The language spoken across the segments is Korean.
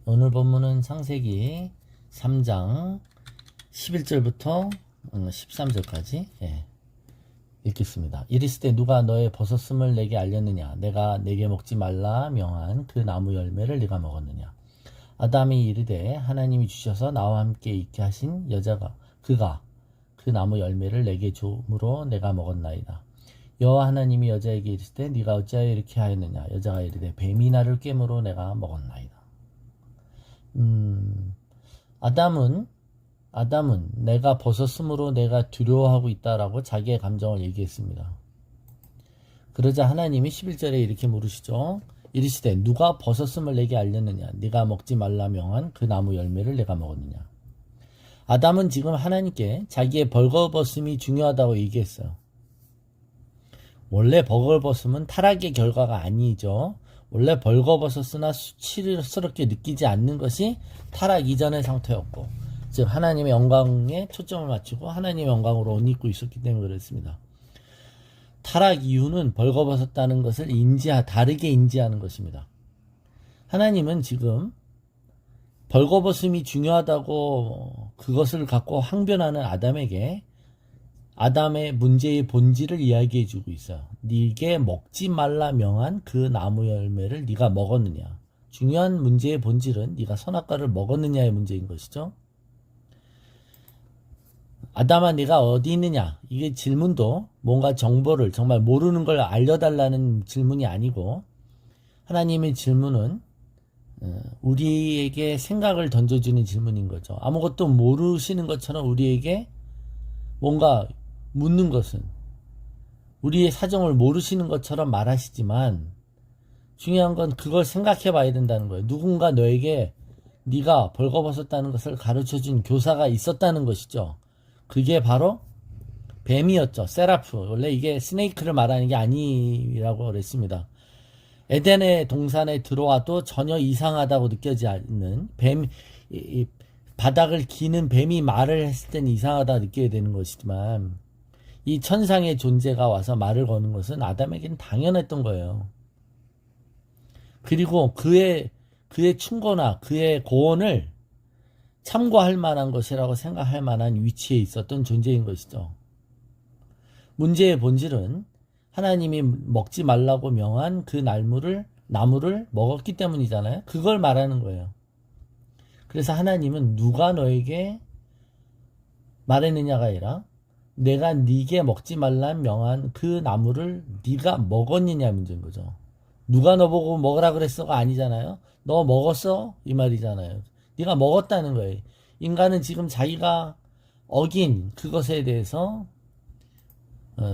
오늘 본문은 창세기 3장 11절부터 13절까지 읽겠습니다. 이르시되 누가 너의 벗었음을 내게 알렸느냐? 내가 내게 먹지 말라 명한 그 나무 열매를 네가 먹었느냐? 아담이 이르되 하나님이 주셔서 나와 함께 있게 하신 여자가 그가 그 나무 열매를 내게 줌으로 내가 먹었나이다. 여호와 하나님이 여자에게 이르시되 네가 어찌하여 이렇게 하였느냐? 여자가 이르되 뱀이 나를 꿰므로 내가 먹었나이다. 아담은 내가 벗었으므로 내가 두려워하고 있다라고 자기의 감정을 얘기했습니다. 그러자 하나님이 11절에 이렇게 물으시죠. 이르시되 누가 벗었음을 내게 알렸느냐? 네가 먹지 말라 명한 그 나무 열매를 내가 먹었느냐? 아담은 지금 하나님께 자기의 벌거벗음이 중요하다고 얘기했어요. 원래 벌거벗음은 타락의 결과가 아니죠. 원래 벌거벗었으나 수치스럽게 느끼지 않는 것이 타락 이전의 상태였고, 즉 하나님의 영광에 초점을 맞추고 하나님의 영광으로 옷 입고 있었기 때문에 그랬습니다. 타락 이유는 벌거벗었다는 것을 다르게 인지하는 것입니다. 하나님은 지금 벌거벗음이 중요하다고 그것을 갖고 항변하는 아담에게 아담의 문제의 본질을 이야기해 주고 있어요. 네게 먹지 말라 명한 그 나무 열매를 네가 먹었느냐? 중요한 문제의 본질은 네가 선악과를 먹었느냐의 문제인 것이죠. 아담아 네가 어디 있느냐? 이게 질문도 뭔가 정보를 정말 모르는 걸 알려달라는 질문이 아니고, 하나님의 질문은 우리에게 생각을 던져주는 질문인 거죠. 아무것도 모르시는 것처럼 우리에게 뭔가 묻는 것은 우리의 사정을 모르시는 것처럼 말하시지만, 중요한 건 그걸 생각해 봐야 된다는 거예요. 누군가 너에게 네가 벌거벗었다는 것을 가르쳐준 교사가 있었다는 것이죠. 그게 바로 뱀이었죠. 세라프. 원래 이게 스네이크를 말하는 게 아니라고 그랬습니다. 에덴의 동산에 들어와도 전혀 이상하다고 느껴지지 않는 뱀, 바닥을 기는 뱀이 말을 했을 때는 이상하다 느껴야 되는 것이지만, 이 천상의 존재가 와서 말을 거는 것은 아담에게는 당연했던 거예요. 그리고 그의 충고나 그의 고언을 참고할 만한 것이라고 생각할 만한 위치에 있었던 존재인 것이죠. 문제의 본질은 하나님이 먹지 말라고 명한 그 나무를 먹었기 때문이잖아요. 그걸 말하는 거예요. 그래서 하나님은 누가 너에게 말했느냐가 아니라 내가 네게 먹지 말라 명한 그 나무를 네가 먹었느냐 문제인 거죠. 누가 너보고 먹으라 그랬어가 아니잖아요. 너 먹었어? 이 말이잖아요. 네가 먹었다는 거예요. 인간은 지금 자기가 어긴 그것에 대해서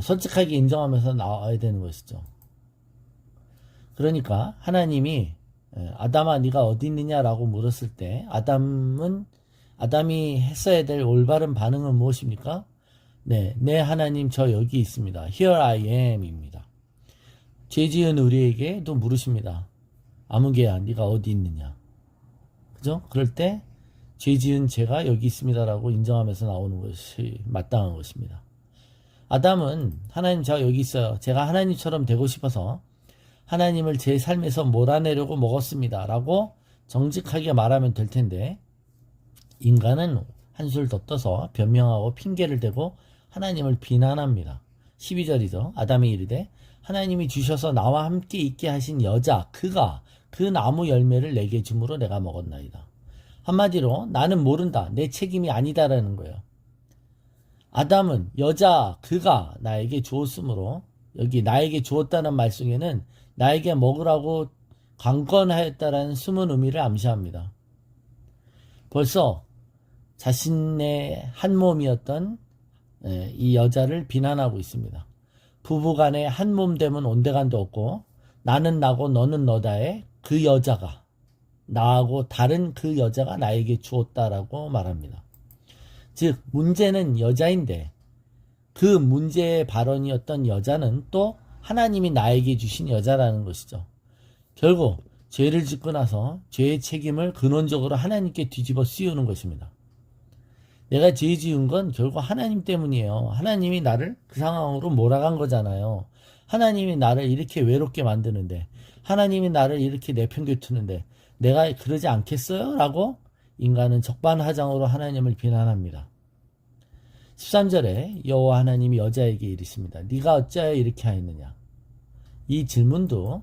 솔직하게 인정하면서 나와야 되는 것이죠. 그러니까 하나님이 아담아 네가 어디 있느냐라고 물었을 때 아담이 했어야 될 올바른 반응은 무엇입니까? 네 하나님 저 여기 있습니다. Here I am 입니다. 죄 지은 우리에게도 물으십니다. 아무개야 네가 어디 있느냐? 그죠? 그럴 때 죄 지은 제가 여기 있습니다라고 인정하면서 나오는 것이 마땅한 것입니다. 아담은 하나님 저 여기 있어요. 제가 하나님처럼 되고 싶어서 하나님을 제 삶에서 몰아내려고 먹었습니다 라고 정직하게 말하면 될 텐데, 인간은 한술 더 떠서 변명하고 핑계를 대고 하나님을 비난합니다. 12절이죠. 아담이 이르되 하나님이 주셔서 나와 함께 있게 하신 여자 그가 그 나무 열매를 내게 줌으로 내가 먹었나이다. 한마디로 나는 모른다. 내 책임이 아니다라는 거예요. 아담은 여자 그가 나에게 주었으므로, 여기 나에게 주었다는 말 속에는 나에게 먹으라고 강권하였다라는 숨은 의미를 암시합니다. 벌써 자신의 한 몸이었던 이 여자를 비난하고 있습니다. 부부간에 한 몸됨은 온데간도 없고 나는 나고 너는 너다에 그 여자가 나하고 다른 그 여자가 나에게 주었다라고 말합니다. 즉 문제는 여자인데 그 문제의 발언이었던 여자는 또 하나님이 나에게 주신 여자라는 것이죠. 결국 죄를 짓고 나서 죄의 책임을 근원적으로 하나님께 뒤집어 씌우는 것입니다. 내가 죄 지은 건 결국 하나님 때문이에요. 하나님이 나를 그 상황으로 몰아간 거잖아요. 하나님이 나를 이렇게 외롭게 만드는데, 하나님이 나를 이렇게 내팽개치는데 내가 그러지 않겠어요? 라고 인간은 적반하장으로 하나님을 비난합니다. 13절에 여호와 하나님이 여자에게 이르십니다. 네가 어찌하여 이렇게 하였느냐. 이 질문도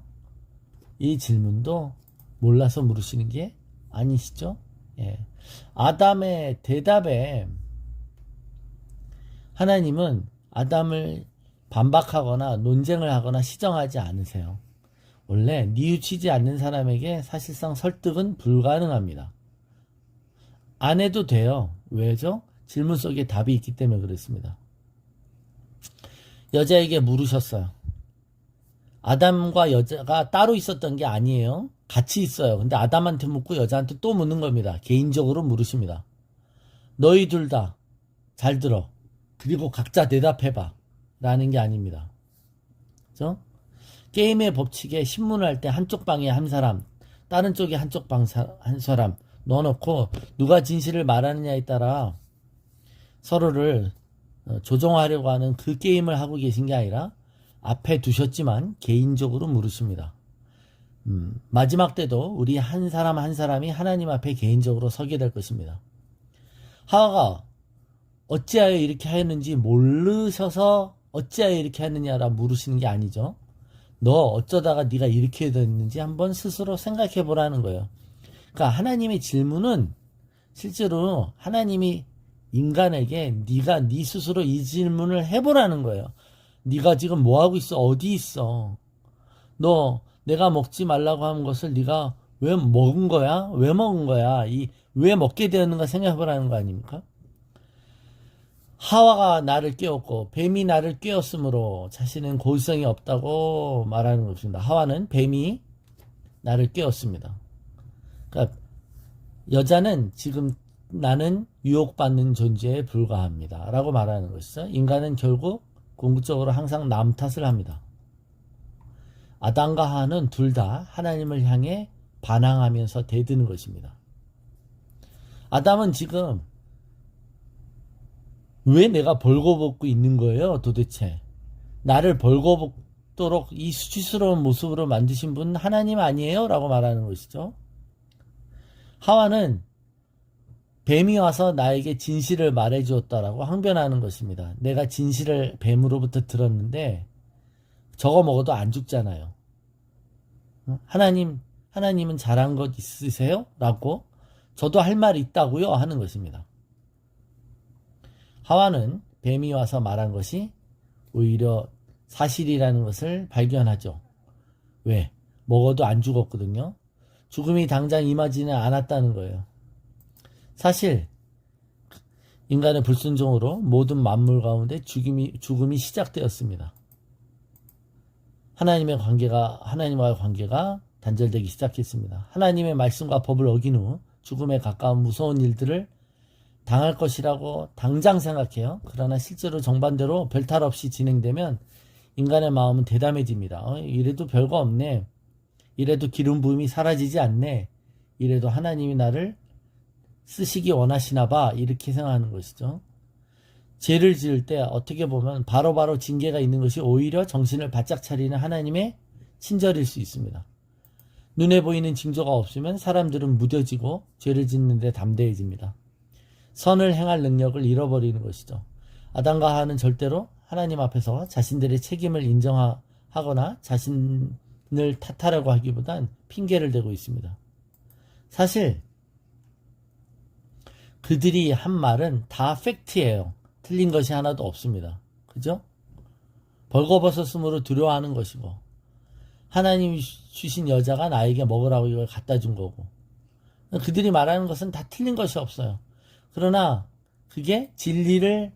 몰라서 물으시는 게 아니시죠? 예. 아담의 대답에 하나님은 아담을 반박하거나 논쟁을 하거나 시정하지 않으세요. 원래 뉘우치지 않는 사람에게 사실상 설득은 불가능합니다. 안 해도 돼요. 왜죠? 질문 속에 답이 있기 때문에 그렇습니다. 여자에게 물으셨어요. 아담과 여자가 따로 있었던 게 아니에요. 같이 있어요. 근데 아담한테 묻고 여자한테 또 묻는 겁니다. 개인적으로 물으십니다. 너희 둘 다 잘 들어. 그리고 각자 대답해봐. 라는 게 아닙니다. 그죠? 게임의 법칙에 신문을 할 때 한쪽 방에 한 사람, 다른 쪽에 한쪽 방 한 사람 넣어놓고 누가 진실을 말하느냐에 따라 서로를 조종하려고 하는 그 게임을 하고 계신 게 아니라 앞에 두셨지만 개인적으로 물으십니다. 마지막 때도 우리 한 사람 한 사람이 하나님 앞에 개인적으로 서게 될 것입니다. 하와가 어찌하여 이렇게 하였는지 모르셔서 어찌하여 이렇게 하느냐라 물으시는 게 아니죠. 너 어쩌다가 네가 이렇게 됐는지 한번 스스로 생각해 보라는 거예요. 그러니까 하나님의 질문은 실제로 하나님이 인간에게 네가 네 스스로 이 질문을 해보라는 거예요. 네가 지금 뭐 하고 있어? 어디 있어? 너 내가 먹지 말라고 한 것을 네가 왜 먹은 거야? 왜 먹은 거야? 왜 먹게 되었는가 생각해 보라는 거 아닙니까? 하와가 나를 깨웠고 뱀이 나를 깨웠으므로 자신은 고의성이 없다고 말하는 것입니다. 하와는 뱀이 나를 깨웠습니다. 그러니까 여자는 지금 나는 유혹받는 존재에 불과합니다. 라고 말하는 것이죠. 인간은 결국 궁극적으로 항상 남 탓을 합니다. 아담과 하와는 둘 다 하나님을 향해 반항하면서 대드는 것입니다. 아담은 지금 왜 내가 벌거벗고 있는 거예요? 도대체 나를 벌거벗도록 이 수치스러운 모습으로 만드신 분은 하나님 아니에요? 라고 말하는 것이죠. 하와는 뱀이 와서 나에게 진실을 말해 주었다라고 항변하는 것입니다. 내가 진실을 뱀으로부터 들었는데 저거 먹어도 안 죽잖아요. 하나님은 잘한 것 있으세요? 라고 저도 할 말 있다고요? 하는 것입니다. 하와는 뱀이 와서 말한 것이 오히려 사실이라는 것을 발견하죠. 왜? 먹어도 안 죽었거든요. 죽음이 당장 임하지는 않았다는 거예요. 사실 인간의 불순종으로 모든 만물 가운데 죽음이 시작되었습니다. 하나님과의 관계가 단절되기 시작했습니다. 하나님의 말씀과 법을 어긴 후 죽음에 가까운 무서운 일들을 당할 것이라고 당장 생각해요. 그러나 실제로 정반대로 별탈 없이 진행되면 인간의 마음은 대담해집니다. 이래도 별거 없네. 이래도 기름 부음이 사라지지 않네. 이래도 하나님이 나를 쓰시기 원하시나 봐. 이렇게 생각하는 것이죠. 죄를 지을 때 어떻게 보면 바로바로 징계가 있는 것이 오히려 정신을 바짝 차리는 하나님의 친절일 수 있습니다. 눈에 보이는 징조가 없으면 사람들은 무뎌지고 죄를 짓는 데 담대해집니다. 선을 행할 능력을 잃어버리는 것이죠. 아담과 하와는 절대로 하나님 앞에서 자신들의 책임을 인정하거나 자신을 탓하려고 하기보단 핑계를 대고 있습니다. 사실 그들이 한 말은 다 팩트예요. 틀린 것이 하나도 없습니다. 그죠? 벌거벗었으므로 두려워하는 것이고 하나님이 주신 여자가 나에게 먹으라고 이걸 갖다 준 거고 그들이 말하는 것은 다 틀린 것이 없어요. 그러나 그게 진리를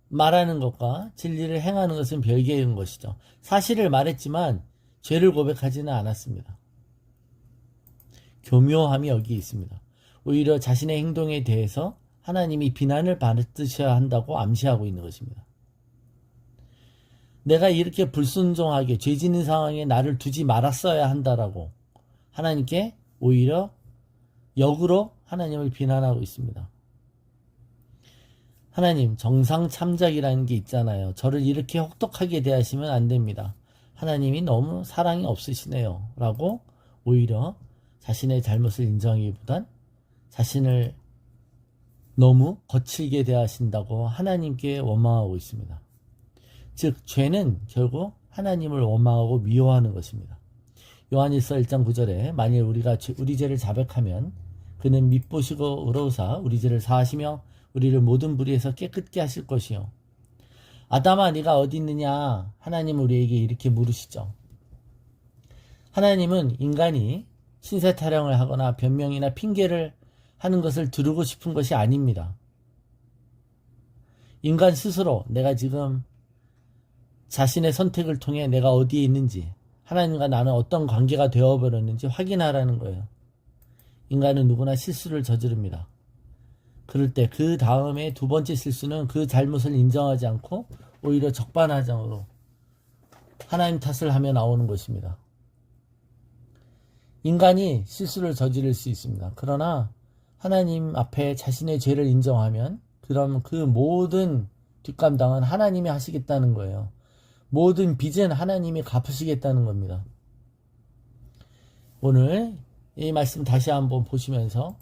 말하는 것과 진리를 행하는 것은 별개인 것이죠. 사실을 말했지만 죄를 고백하지는 않았습니다. 교묘함이 여기 있습니다. 오히려 자신의 행동에 대해서 하나님이 비난을 받으셔야 한다고 암시하고 있는 것입니다. 내가 이렇게 불순종하게 죄 짓는 상황에 나를 두지 말았어야 한다라고 하나님께 오히려 역으로 하나님을 비난하고 있습니다. 하나님, 정상 참작이라는 게 있잖아요. 저를 이렇게 혹독하게 대하시면 안 됩니다. 하나님이 너무 사랑이 없으시네요. 라고 오히려 자신의 잘못을 인정하기보단 자신을 너무 거칠게 대하신다고 하나님께 원망하고 있습니다. 즉 죄는 결국 하나님을 원망하고 미워하는 것입니다. 요한일서 1장 9절에 만일 우리가 우리 죄를 자백하면 그는 밉보시고 의로우사 우리 죄를 사하시며 우리를 모든 불의에서 깨끗게 하실 것이요. 아담아 네가 어디 있느냐? 하나님은 우리에게 이렇게 물으시죠. 하나님은 인간이 신세 타령을 하거나 변명이나 핑계를 하는 것을 들으고 싶은 것이 아닙니다. 인간 스스로 내가 지금 자신의 선택을 통해 내가 어디에 있는지, 하나님과 나는 어떤 관계가 되어버렸는지 확인하라는 거예요. 인간은 누구나 실수를 저지릅니다. 그럴 때 그 다음에 두 번째 실수는 그 잘못을 인정하지 않고 오히려 적반하장으로 하나님 탓을 하며 나오는 것입니다. 인간이 실수를 저지를 수 있습니다. 그러나 하나님 앞에 자신의 죄를 인정하면 그럼 그 모든 뒷감당은 하나님이 하시겠다는 거예요. 모든 빚은 하나님이 갚으시겠다는 겁니다. 오늘 이 말씀 다시 한번 보시면서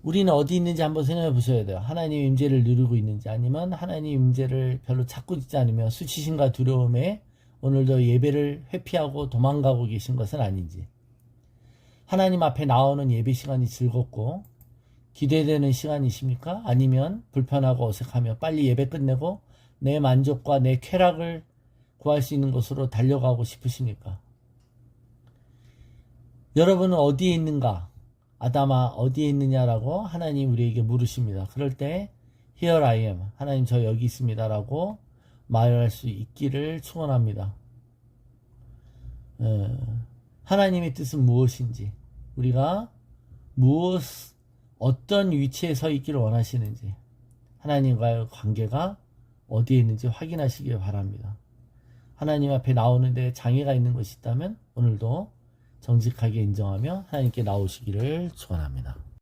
우리는 어디 있는지 한번 생각해 보셔야 돼요. 하나님의 임재를 누리고 있는지, 아니면 하나님의 임재를 별로 찾고 있지 않으며 수치심과 두려움에 오늘도 예배를 회피하고 도망가고 계신 것은 아닌지, 하나님 앞에 나오는 예배 시간이 즐겁고 기대되는 시간이십니까? 아니면 불편하고 어색하며 빨리 예배 끝내고 내 만족과 내 쾌락을 구할 수 있는 곳으로 달려가고 싶으십니까? 여러분은 어디에 있는가? 아담아 어디에 있느냐라고 하나님 우리에게 물으십니다. 그럴 때 Here I am, 하나님 저 여기 있습니다 라고 말할 수 있기를 축원합니다. 하나님의 뜻은 무엇인지, 우리가 어떤 위치에 서 있기를 원하시는지, 하나님과의 관계가 어디에 있는지 확인하시길 바랍니다. 하나님 앞에 나오는데 장애가 있는 것이 있다면 오늘도 정직하게 인정하며 하나님께 나오시기를 축원합니다.